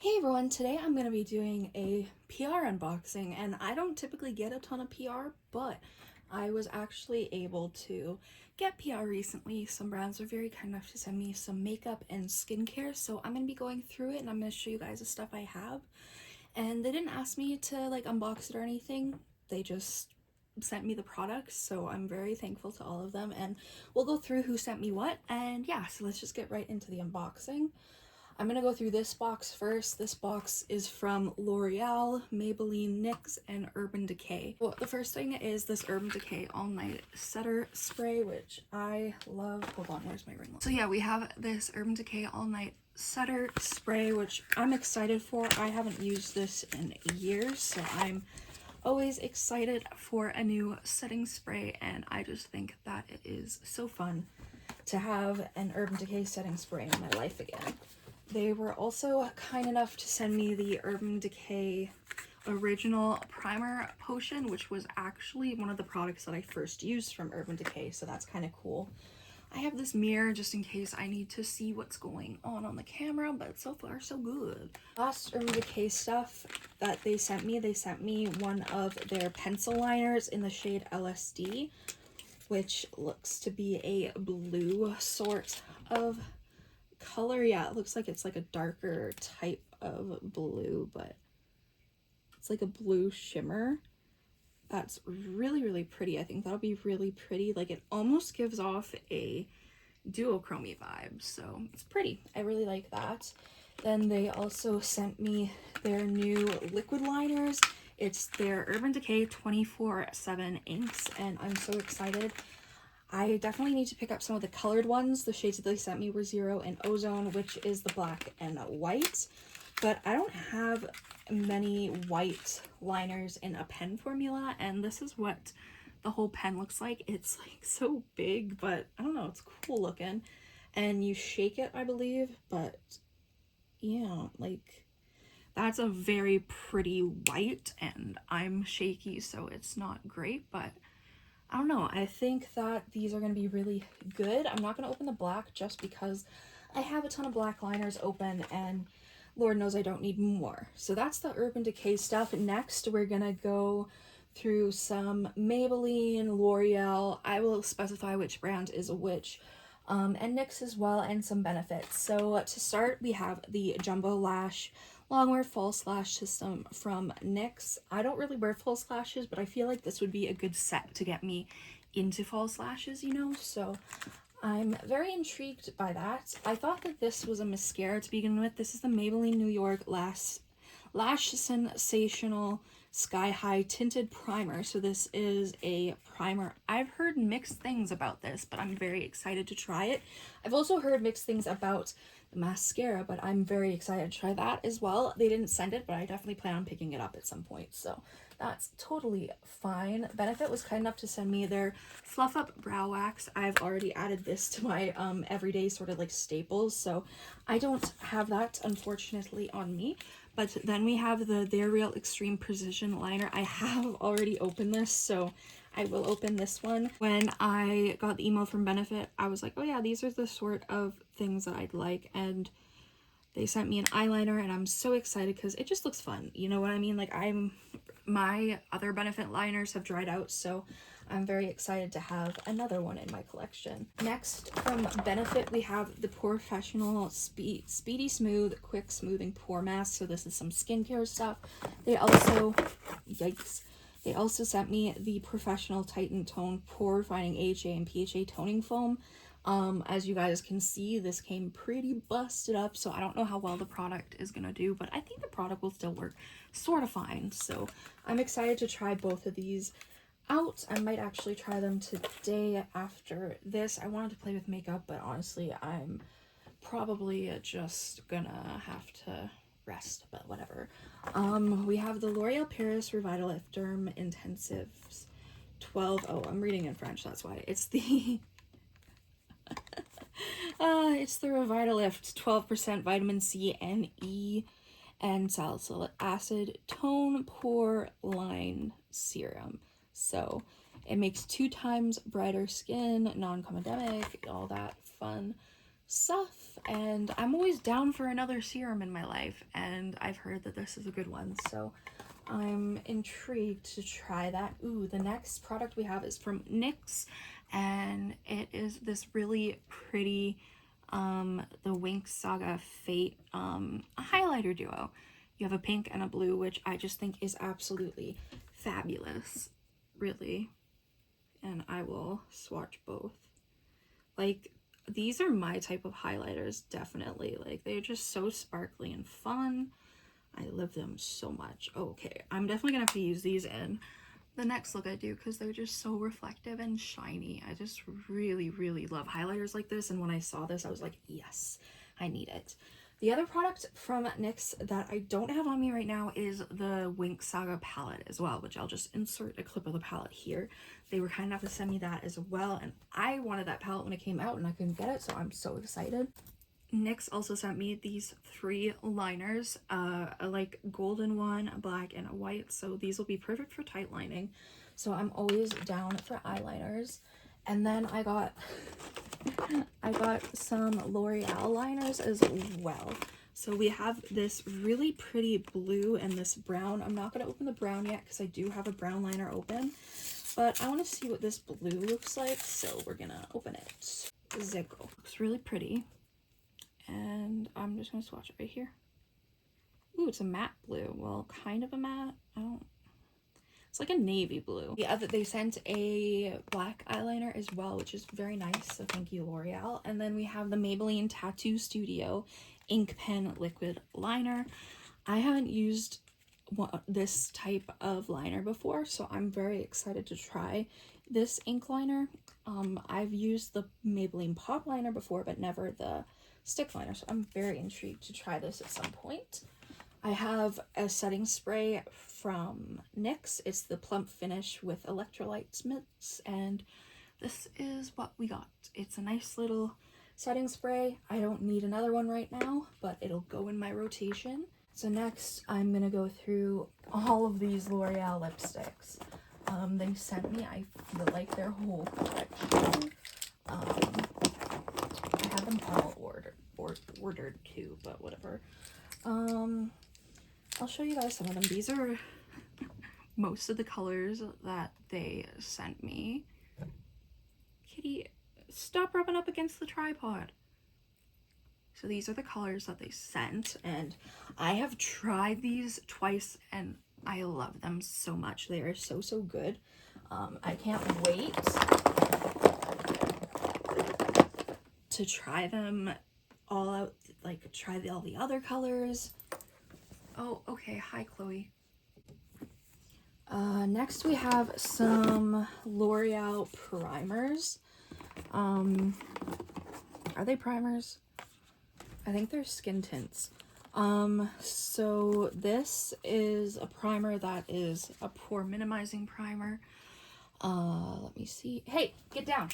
Hey everyone, today I'm going to be doing a PR unboxing, and I don't typically get a ton of PR, but I was actually able to get PR recently. Some brands were very kind enough to send me some makeup and skincare, so I'm going to be going through it and I'm going to show you guys the stuff I have. And they didn't ask me to unbox it or anything, they just sent me the products, so I'm very thankful to all of them, and we'll go through who sent me what. And yeah, so let's just get right into the unboxing. I'm gonna go through this box first. This box is from L'Oreal, Maybelline, NYX, and Urban Decay. Well, the first thing is this Urban Decay All Night Setter Spray, which I love. Hold on, where's my ring light? So yeah, we have this Urban Decay All Night Setter Spray, which I'm excited for. I haven't used this in years, so I'm always excited for a new setting spray, and I just think that it is so fun to have an Urban Decay setting spray in my life again. They were also kind enough to send me the Urban Decay Original Primer Potion, which was actually one of the products that I first used from Urban Decay, so that's kind of cool. I have this mirror just in case I need to see what's going on the camera, but so far so good. Last Urban Decay stuff that they sent me one of their pencil liners in the shade LSD, which looks to be a blue sort of color. Yeah, it looks like it's like a darker type of blue, but it's like a blue shimmer. That's really pretty. I think that'll be really pretty. Like, it almost gives off a duochrome vibe, so it's pretty. I really like that. Then they also sent me their new liquid liners. It's their Urban Decay 24/7 inks, and I'm so excited. I definitely need to pick up some of the colored ones. The shades that they sent me were Zero and Ozone, which is the black and white. But I don't have many white liners in a pen formula, and this is what the whole pen looks like. It's like so big, but I don't know, it's cool looking. And you shake it, I believe, but yeah, like that's a very pretty white, and I'm shaky, so it's not great, but I don't know. I think that these are going to be really good. I'm not going to open the black just because I have a ton of black liners open, and Lord knows I don't need more. So that's the Urban Decay stuff. Next, we're going to go through some Maybelline, L'Oreal. I will specify which brand is which. And NYX as well, and some Benefits. So to start, we have the Jumbo Lash Longwear False Lash System from NYX. I don't really wear false lashes, but I feel like this would be a good set to get me into false lashes, you know? So I'm very intrigued by that. I thought that this was a mascara to begin with. This is the Maybelline New York Lash Sensational Sky High Tinted Primer. So this is a primer. I've heard mixed things about this, but I'm very excited to try it. I've also heard mixed things about the mascara, but I'm very excited to try that as well. They didn't send it, but I definitely plan on picking it up at some point, so that's totally fine. Benefit was kind enough to send me their Fluff Up Brow Wax. I've already added this to my everyday sort of like staples, so I don't have that unfortunately on me. But then we have the They're Real Extreme Precision Liner. I have already opened this, so I will open this one. When I got the email from Benefit, I was like, oh yeah, these are the sort of things that I'd like, and they sent me an eyeliner, and I'm so excited because it just looks fun. You know what I mean? Like, my other Benefit liners have dried out, so I'm very excited to have another one in my collection. Next, from Benefit, we have the Professional Speedy Smooth Quick Smoothing Pore Mask. So this is some skincare stuff. They also, yikes, they also sent me the Professional Titan Tone Pore Refining AHA and PHA Toning Foam. As you guys can see, this came pretty busted up, so I don't know how well the product is gonna do, but I think the product will still work sort of fine. So I'm excited to try both of these out. I might actually try them today after this. I wanted to play with makeup, but honestly, I'm probably just gonna have to rest, but whatever. We have the L'Oreal Paris Revitalift Derm Intensives 12. Oh, I'm reading in French, that's why. It's the it's the Revitalift 12% vitamin C and E and salicylic acid tone pore line serum. So it makes 2 times brighter skin, non-comedemic, all that fun stuff, and I'm always down for another serum in my life, and I've heard that this is a good one, so I'm intrigued to try that. Ooh, the next product we have is from NYX, and it is this really pretty the Winx Saga Fate highlighter duo. You have a pink and a blue, which I just think is absolutely fabulous, really. And I will swatch both. Like, these are my type of highlighters, definitely. Like, they're just so sparkly and fun. I love them so much. Okay, I'm definitely gonna have to use these in the next look I do because they're just so reflective and shiny. I just really, really love highlighters like this, and when I saw this, I was like, yes, I need it. The other product from NYX that I don't have on me right now is the Winx Saga palette as well, which I'll just insert a clip of the palette here. They were kind enough to send me that as well, and I wanted that palette when it came out and I couldn't get it, so I'm so excited. NYX also sent me these 3 liners, a like golden one, a black, and a white, so these will be perfect for tight lining. So I'm always down for eyeliners. And then I got some L'Oreal liners as well. So we have this really pretty blue and this brown. I'm not going to open the brown yet because I do have a brown liner open, but I want to see what this blue looks like, so we're going to open it. Ziggo. Looks really pretty. And I'm just going to swatch it right here. Ooh, it's a matte blue. Well, kind of a matte. It's like a navy blue. The other, they sent a black eyeliner as well, which is very nice. So thank you, L'Oreal. And then we have the Maybelline Tattoo Studio Ink Pen Liquid Liner. I haven't used this type of liner before, so I'm very excited to try this ink liner. I've used the Maybelline Pop Liner before, but never the stick liner, so I'm very intrigued to try this at some point. I have a setting spray from NYX. It's the Plump Finish with Electrolytes Mints, and this is what we got. It's a nice little setting spray. I don't need another one right now, but it'll go in my rotation. So next, I'm gonna go through all of these L'Oreal lipsticks. They sent me, I feel like, their whole collection. I have them all ordered too, but whatever. I'll show you guys some of them. These are most of the colors that they sent me. Kitty, stop rubbing up against the tripod. So these are the colors that they sent, and I have tried these twice and I love them so much. They are so, so good. I can't wait to try them all out, like try all the other colors. Oh, okay. Hi, Chloe. Next we have some L'Oreal primers. Are they primers? I think they're skin tints. So this is a primer that is a pore minimizing primer. Let me see. Hey, get down.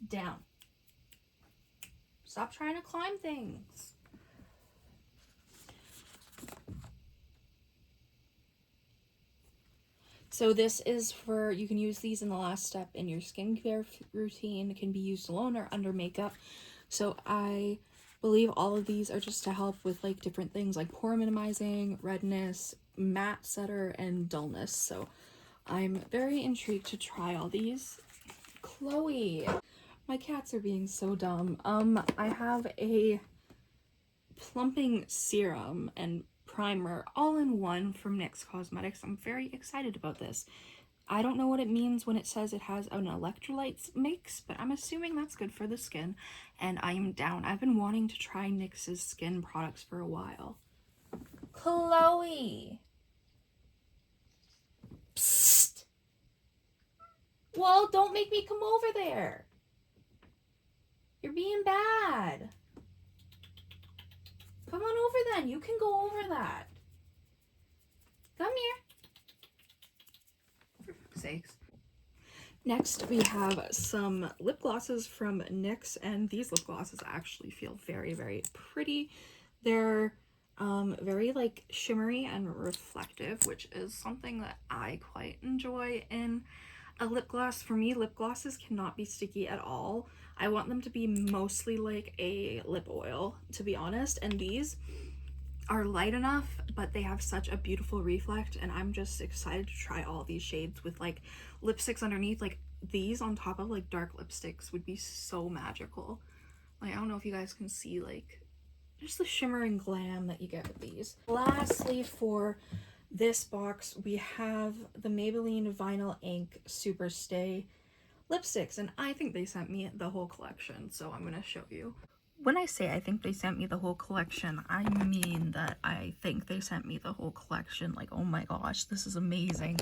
Down. Stop trying to climb things. So this is for, you can use these in the last step in your skincare routine. It can be used alone or under makeup. So I believe all of these are just to help with like different things like pore minimizing, redness, matte setter, and dullness. So I'm very intrigued to try all these. Chloe, my cats are being so dumb. I have a plumping serum and primer all in one from NYX Cosmetics. I'm very excited about this. I don't know what it means when it says it has an electrolytes mix, but I'm assuming that's good for the skin, and I am down. I've been wanting to try NYX's skin products for a while. Chloe! Psst! Well, don't make me come over there. You're being bad. Come on over then. You can go over that. Come here. For fuck's sakes. Next, we have some lip glosses from NYX, and these lip glosses actually feel very, very pretty. They're very like shimmery and reflective, which is something that I quite enjoy in a lip gloss. For me, lip glosses cannot be sticky at all. I want them to be mostly like a lip oil, to be honest, and these are light enough, but they have such a beautiful reflect, and I'm just excited to try all these shades with like lipsticks underneath. Like these on top of like dark lipsticks would be so magical. Like I don't know if you guys can see like just the shimmer and glam that you get with these. Lastly, for this box, we have the Maybelline Vinyl Ink Super Stay lipsticks, and I think they sent me the whole collection, so I'm gonna show you. When I say I think they sent me the whole collection, I mean that I think they sent me the whole collection. Like, oh my gosh, this is amazing.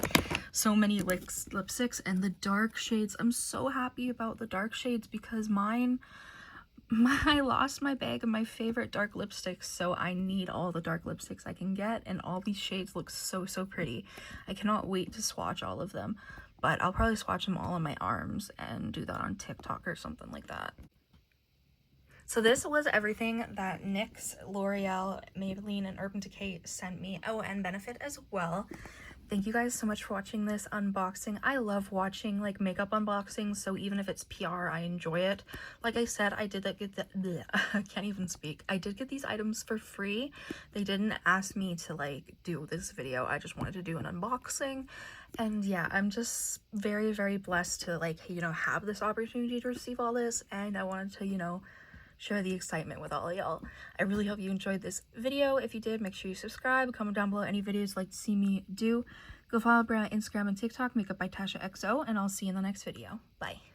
So many lipsticks, and the dark shades. I'm so happy about the dark shades because I lost my bag of my favorite dark lipsticks, so I need all the dark lipsticks I can get, and all these shades look so pretty. I cannot wait to swatch all of them, but I'll probably swatch them all on my arms and do that on TikTok or something like that. So this was everything that NYX, L'Oreal, Maybelline, and Urban Decay sent me. Oh, and Benefit as well. Thank you guys so much for watching this unboxing. I love watching like makeup unboxings, so even if it's PR, I enjoy it. Like I said, I did get the I can't even speak. I did get these items for free. They didn't ask me to like do this video. I just wanted to do an unboxing. And yeah, I'm just very blessed to like, you know, have this opportunity to receive all this, and I wanted to, you know, share the excitement with all of y'all. I really hope you enjoyed this video. If you did, make sure you subscribe, comment down below any videos you'd like to see me do. Go follow Bri on Instagram and TikTok, Makeup by Tasha XO, and I'll see you in the next video. Bye.